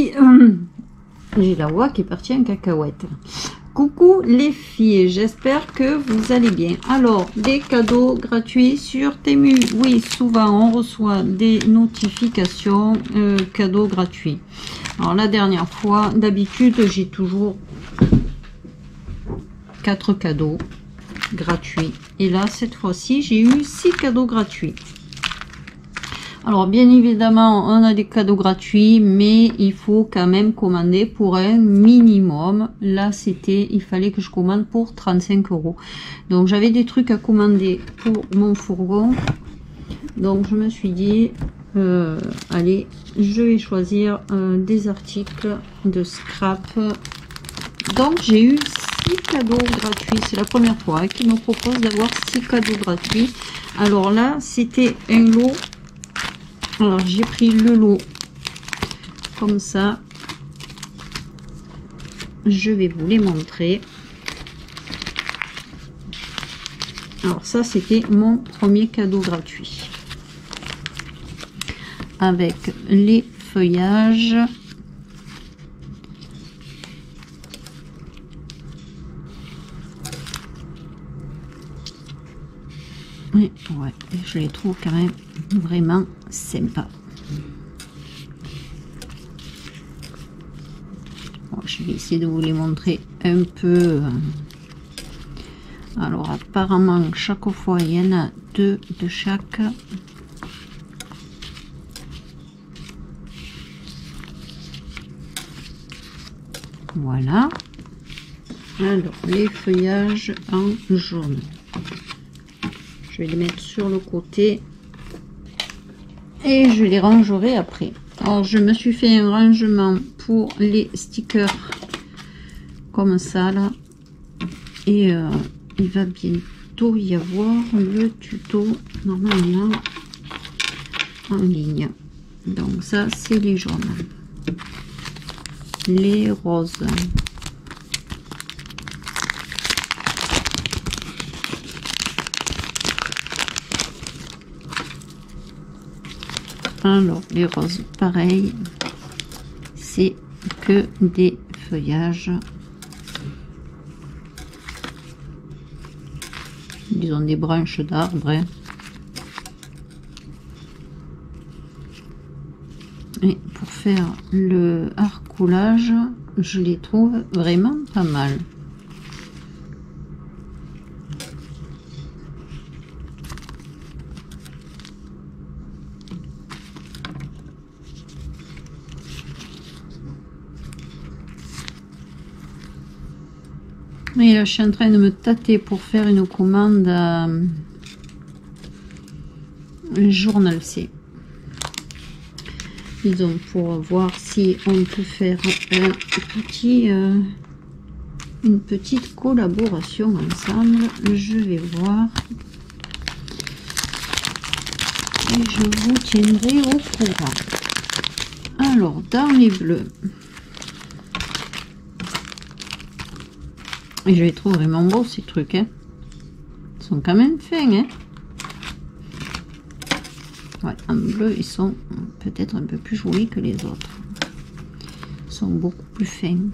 Oui, j'ai la voix qui est partie en cacahuète. Coucou les filles, j'espère que vous allez bien. Alors, des cadeaux gratuits sur Temu. Oui, souvent on reçoit des notifications cadeaux gratuits. Alors la dernière fois, d'habitude, j'ai toujours 4 cadeaux gratuits. Et là, cette fois-ci, j'ai eu 6 cadeaux gratuits. Alors, bien évidemment, on a des cadeaux gratuits, mais il faut quand même commander pour un minimum. Là, il fallait que je commande pour 35 €. Donc, j'avais des trucs à commander pour mon fourgon. Donc, je me suis dit, allez, je vais choisir des articles de scrap. Donc, j'ai eu 6 cadeaux gratuits. C'est la première fois qu'ils me proposent d'avoir 6 cadeaux gratuits. Alors là, c'était un lot. Alors j'ai pris le lot comme ça, je vais vous les montrer. Alors ça, c'était mon premier cadeau gratuit avec les feuillages. Et ouais, je les trouve quand même vraiment sympa. Bon, je vais essayer de vous les montrer un peu. Alors apparemment chaque fois il y en a 2 de chaque. Voilà. Alors les feuillages en jaune. Je vais les mettre sur le côté et je les rangerai après. Alors je me suis fait un rangement pour les stickers comme ça là, et il va bientôt y avoir le tuto normalement en ligne. Donc ça c'est les jaunes, les roses, alors les roses pareil, c'est que des feuillages, disons des branches d'arbres, hein. Et pour faire le harcoulage, je les trouve vraiment pas mal. Et là, je suis en train de me tâter pour faire une commande à Journal C. Disons, pour voir si on peut faire une petite collaboration ensemble. Je vais voir et je vous tiendrai au courant. Alors, dans les bleus, et je les trouve vraiment beaux ces trucs, hein. Ils sont quand même fins, hein. Ouais, en bleu, ils sont peut-être un peu plus jolis que les autres. Ils sont beaucoup plus fins.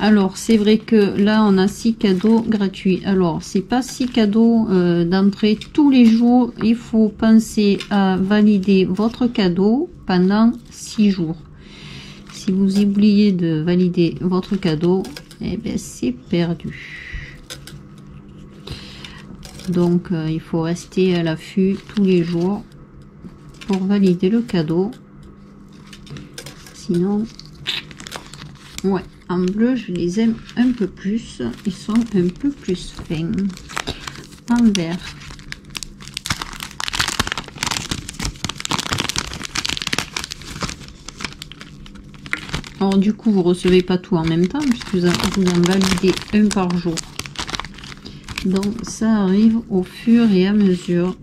Alors, c'est vrai que là, on a 6 cadeaux gratuits. Alors, c'est pas 6 cadeaux d'entrée tous les jours. Il faut penser à valider votre cadeau pendant 6 jours. Si vous oubliez de valider votre cadeau, eh bien, c'est perdu. Donc, il faut rester à l'affût tous les jours pour valider le cadeau. Sinon, ouais. En bleu, je les aime un peu plus. Ils sont un peu plus fins. En vert. Alors du coup, vous recevez pas tout en même temps, puisque vous en validez un par jour. Donc ça arrive au fur et à mesure.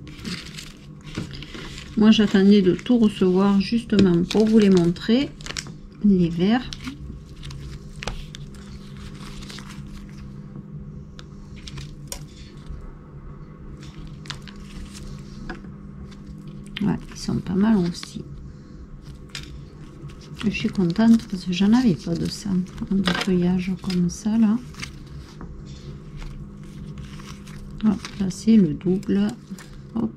Moi, j'attendais de tout recevoir justement pour vous les montrer. Les verts. Ouais, ils sont pas mal aussi. Je suis contente parce que j'en avais pas de ça, de feuillage comme ça là. Hop, là c'est le double. Hop.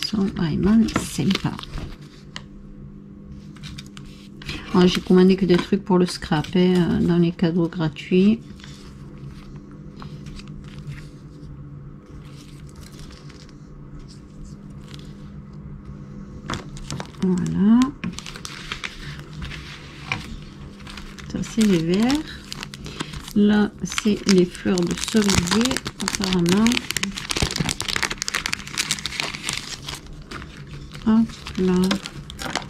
Ils sont vraiment sympas. J'ai commandé que des trucs pour le scrap hein, dans les cadeaux gratuits. Voilà. Ça c'est les verts. Là c'est les fleurs de cerisier apparemment. Hop là.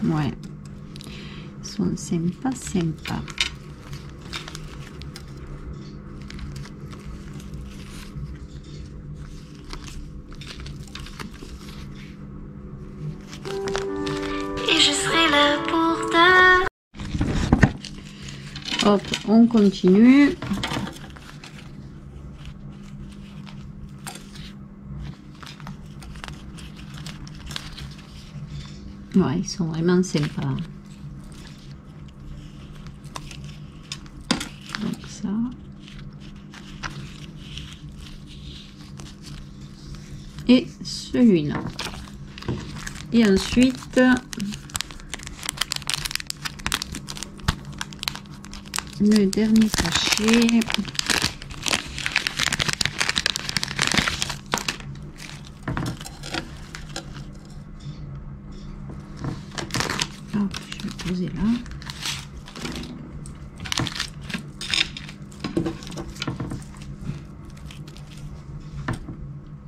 Ouais. Ils sont sympas. Et je serai là pour ta... Hop, on continue. Ouais, ils sont vraiment sympas. Donc ça. Et celui-là. Et ensuite, le dernier sachet. Hop, je vais poser là.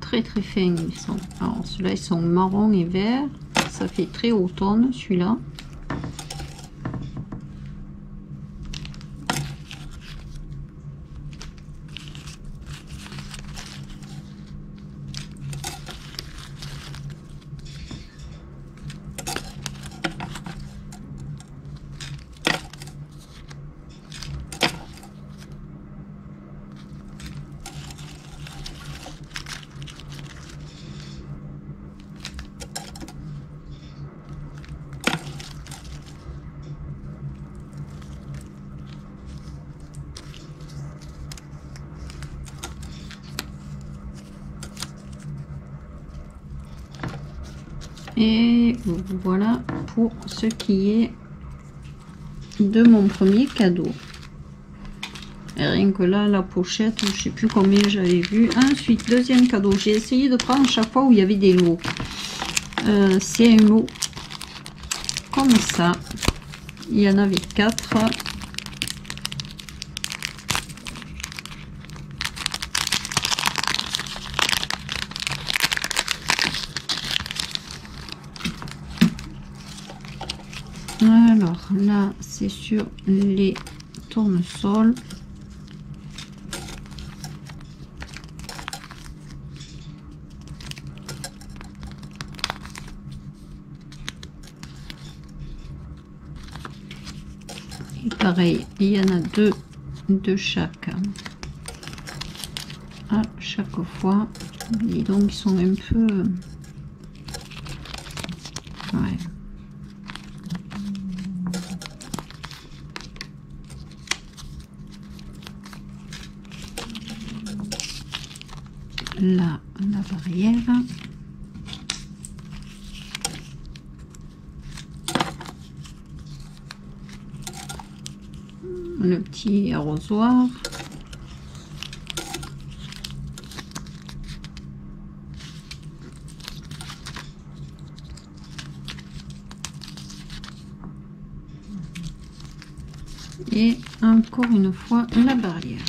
Très fins ils sont. Alors ceux-là ils sont marron et vert. Ça fait très automne celui-là. Et voilà pour ce qui est de mon premier cadeau. Et rien que là, la pochette, je sais plus combien j'avais vu. Ensuite, deuxième cadeau. J'ai essayé de prendre chaque fois où il y avait des lots. C'est un lot comme ça. Il y en avait 4. Alors là, c'est sur les tournesols. Et pareil, il y en a deux de chaque. À chaque fois. Et donc ils sont un peu... Ouais. Là, la barrière. Le petit arrosoir. Et encore une fois la barrière.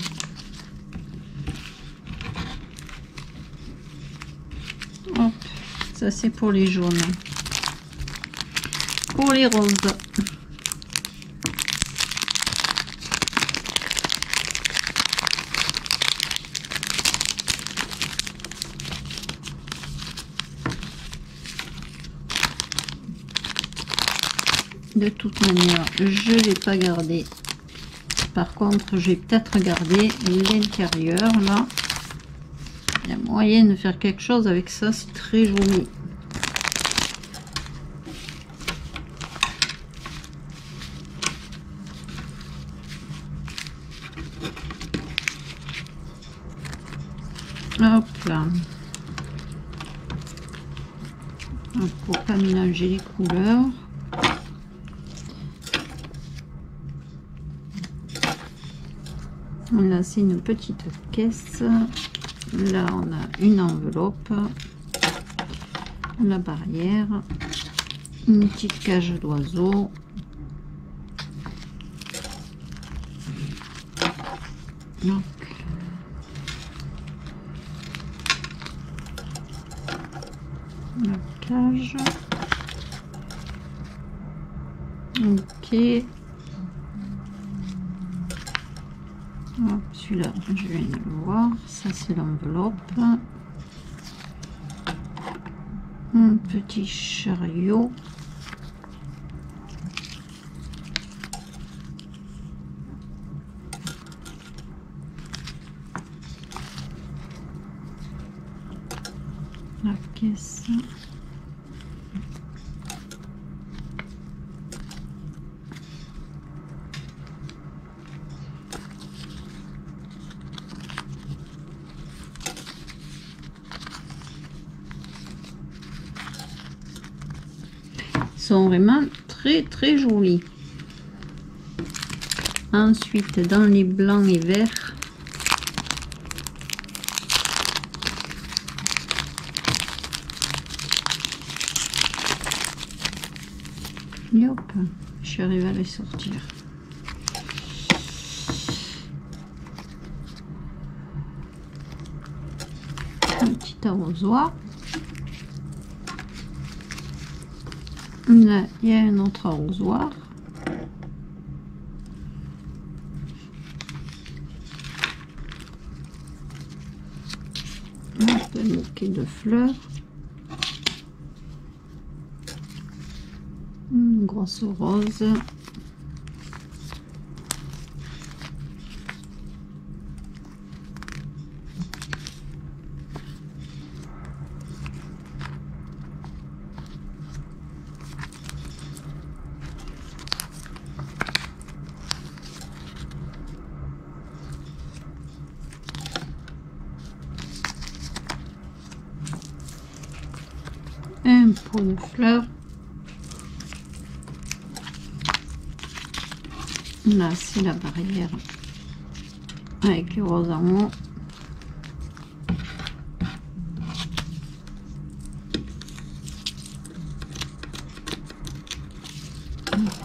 Hop, ça c'est pour les jaunes. Pour les roses. De toute manière, je vais pas garder. Par contre, je vais peut-être garder l'intérieur là. Il y a moyen de faire quelque chose avec ça, c'est très joli. Hop là. Pour pas mélanger les couleurs. Là, c'est une petite caisse. Là, on a une enveloppe. La barrière. Une petite cage d'oiseaux. Donc, la cage. Ok. Celui-là, je viens de le voir. Ça, c'est l'enveloppe. Un petit chariot. La caisse. Sont vraiment très jolis. Ensuite, dans les blancs et verts, et hop, je suis arrivée à les sortir. Un petit arrosoir. Là, il y a un autre arrosoir. Un bouquet de fleurs. Une grosse rose. Un pot de fleurs. Là, c'est la barrière avec les roses en haut.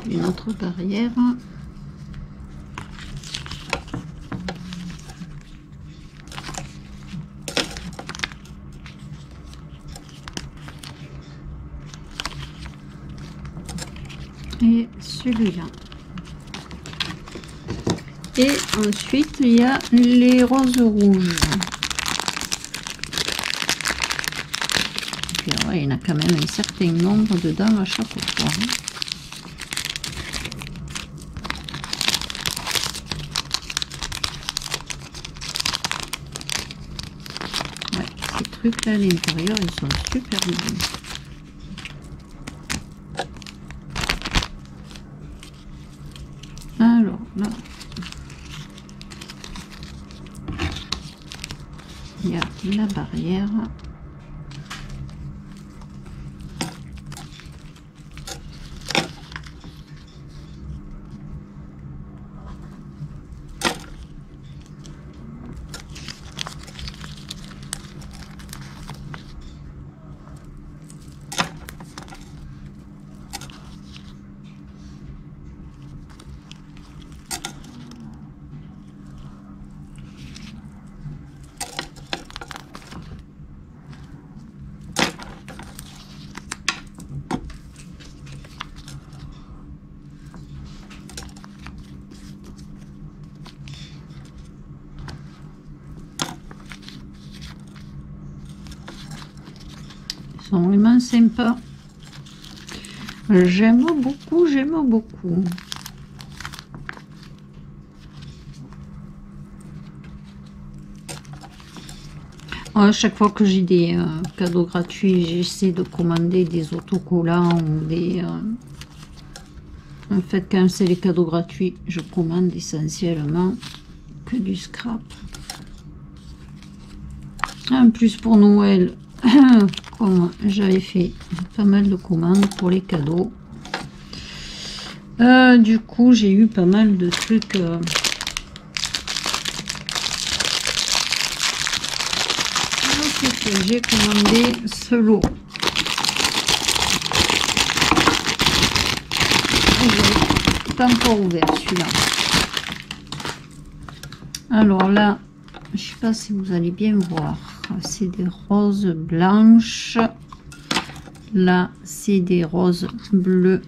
Une autre barrière. Et celui-là. Et ensuite, il y a les roses rouges. Puis, alors, il y en a quand même un certain nombre dedans à chaque fois. Ouais, ces trucs-là à l'intérieur, ils sont super bien. Alors là, il y a la barrière. Ils sont vraiment sympas. J'aime beaucoup, j'aime beaucoup. À chaque fois que j'ai des cadeaux gratuits, j'essaie de commander des autocollants ou des... En fait, quand c'est les cadeaux gratuits, je commande essentiellement que du scrap. En plus, pour Noël, comme j'avais fait pas mal de commandes pour les cadeaux, du coup, j'ai eu pas mal de trucs... J'ai commandé ce lot. Je pas encore ouvert celui-là. Alors là, je sais pas si vous allez bien voir. C'est des roses blanches. Là, c'est des roses bleues.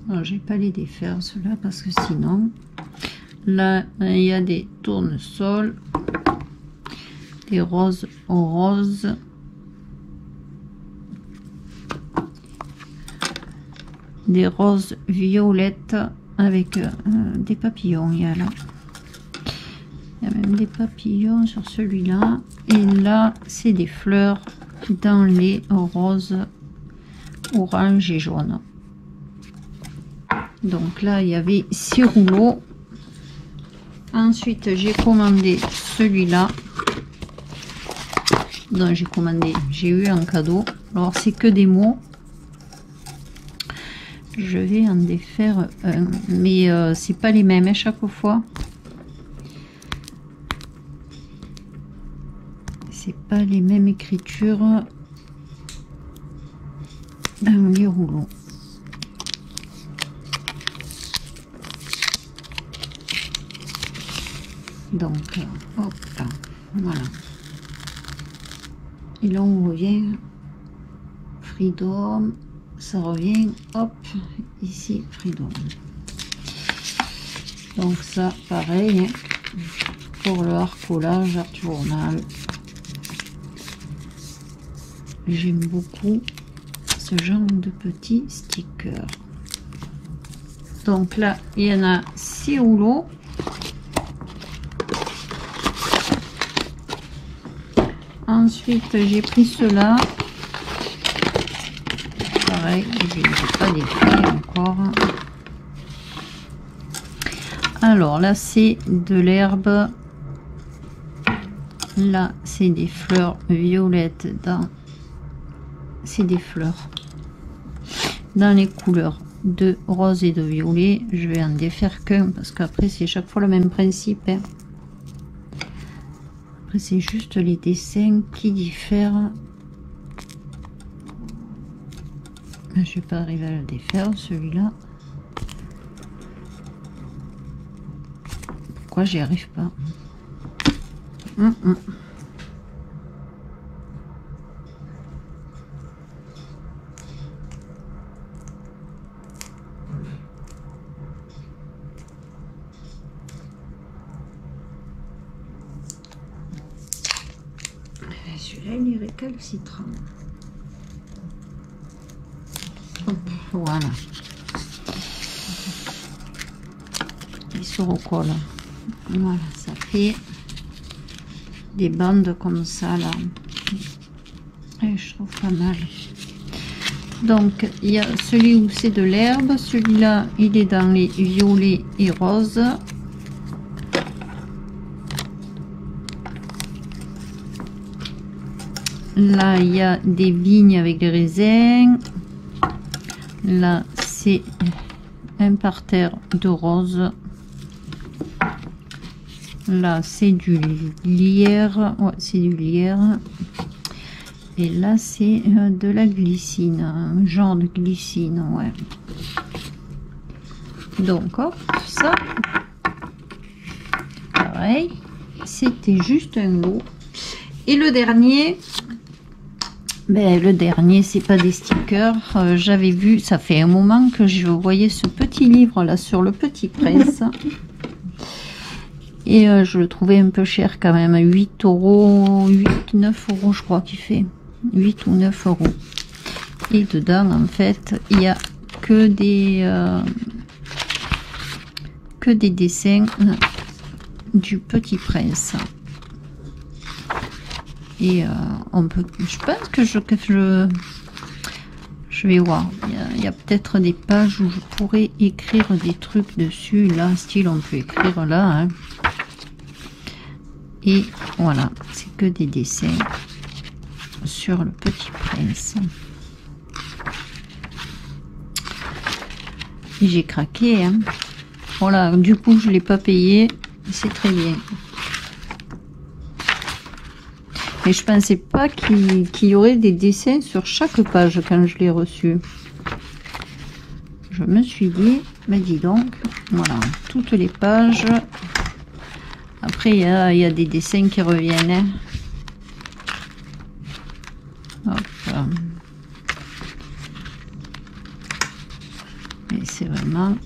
Alors, je vais pas les défaire ceux-là parce que sinon, là, il y a des tournesols. Des roses roses. Des roses violettes avec des papillons. Il y a là. Il y a même des papillons sur celui-là. Et là, c'est des fleurs dans les roses orange et jaune. Donc là, il y avait 6 rouleaux. Ensuite, j'ai commandé celui-là. Donc j'ai commandé, j'ai eu un cadeau. Alors c'est que des mots. Je vais en défaire un, mais c'est pas les mêmes à chaque fois. C'est pas les mêmes écritures dans les rouleaux. Donc hop là, voilà. Et là on revient Freedom, ça revient hop ici Freedom. Donc ça pareil hein, pour le harcolage art journal. J'aime beaucoup ce genre de petits stickers. Donc là il y en a 6 rouleaux. Ensuite, j'ai pris cela. Pareil, je n'ai pas défait encore. Alors là, c'est de l'herbe. Là, c'est des fleurs violettes. C'est des fleurs dans les couleurs de rose et de violet. Je vais en défaire qu'un parce qu'après, c'est chaque fois le même principe. Hein. Après, c'est juste les dessins qui diffèrent. Je ne vais pas arriver à le défaire, celui-là. Pourquoi j'y arrive pas? Celui-là, il est récalcitrant. Hop, voilà. Il se recolle. Voilà, ça fait des bandes comme ça, là. Et je trouve pas mal. Donc, il y a celui où c'est de l'herbe. Celui-là, il est dans les violets et roses. Là, il y a des vignes avec des raisins. Là, c'est un parterre de roses. Là, c'est du lierre. Ouais, c'est du lierre. Et là, c'est de la glycine. Un genre de glycine, ouais. Donc, hop, ça. Pareil. C'était juste un lot. Et le dernier... Ben, le dernier, c'est pas des stickers. J'avais vu, ça fait un moment que je voyais ce petit livre là sur le Petit Prince. Et je le trouvais un peu cher quand même. 8 €, 9 € je crois qu'il fait. 8 ou 9 €. Et dedans, en fait, il n'y a que des dessins du Petit Prince. Et on peut, je pense que je vais voir. Il y a peut-être des pages où je pourrais écrire des trucs dessus. Là, style, on peut écrire là. Hein. Et voilà, c'est que des dessins sur le Petit Prince. Et j'ai craqué. Hein. Voilà, du coup, je l'ai pas payé. C'est très bien. Mais je pensais pas qu'il y aurait des dessins sur chaque page quand je l'ai reçu. Je me suis dit, mais dis donc, voilà, toutes les pages. Après, il y a des dessins qui reviennent. Hein. Hop. Et c'est vraiment...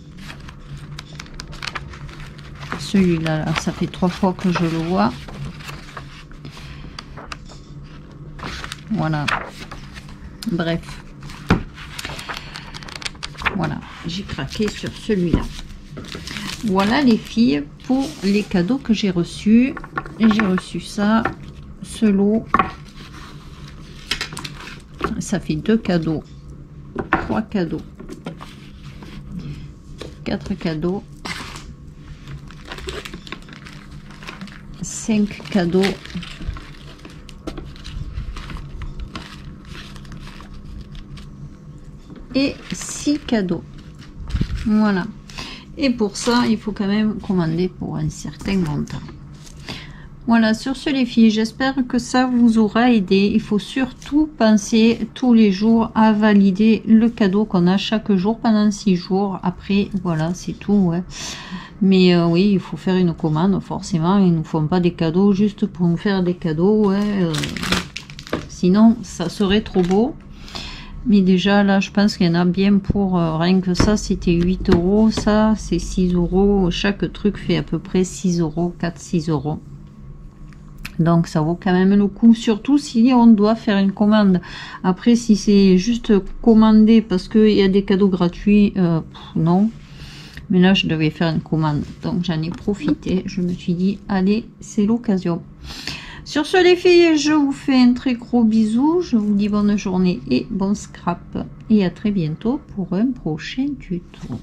Celui-là, là, ça fait 3 fois que je le vois. Voilà. Bref. Voilà, j'ai craqué sur celui-là. Voilà les filles pour les cadeaux que j'ai reçus. J'ai reçu ça, ce lot. Ça fait 2 cadeaux, 3 cadeaux, 4 cadeaux, 5 cadeaux. Et 6 cadeaux. Voilà. Et pour ça, il faut quand même commander pour un certain montant. Voilà, sur ce les filles, j'espère que ça vous aura aidé. Il faut surtout penser tous les jours à valider le cadeau qu'on a chaque jour pendant 6 jours. Après, voilà, c'est tout. Ouais. Mais oui, il faut faire une commande, forcément. Ils ne nous font pas des cadeaux juste pour nous faire des cadeaux. Ouais. Sinon, ça serait trop beau. Mais déjà, là, je pense qu'il y en a bien pour... rien que ça, c'était 8 €. Ça, c'est 6 €. Chaque truc fait à peu près 6 €, 4-6 €. Donc, ça vaut quand même le coup. Surtout si on doit faire une commande. Après, si c'est juste commander parce qu'il y a des cadeaux gratuits, non. Mais là, je devais faire une commande. Donc, j'en ai profité. Je me suis dit, allez, c'est l'occasion. Sur ce les filles, je vous fais un très gros bisou, je vous dis bonne journée et bon scrap. Et à très bientôt pour un prochain tuto.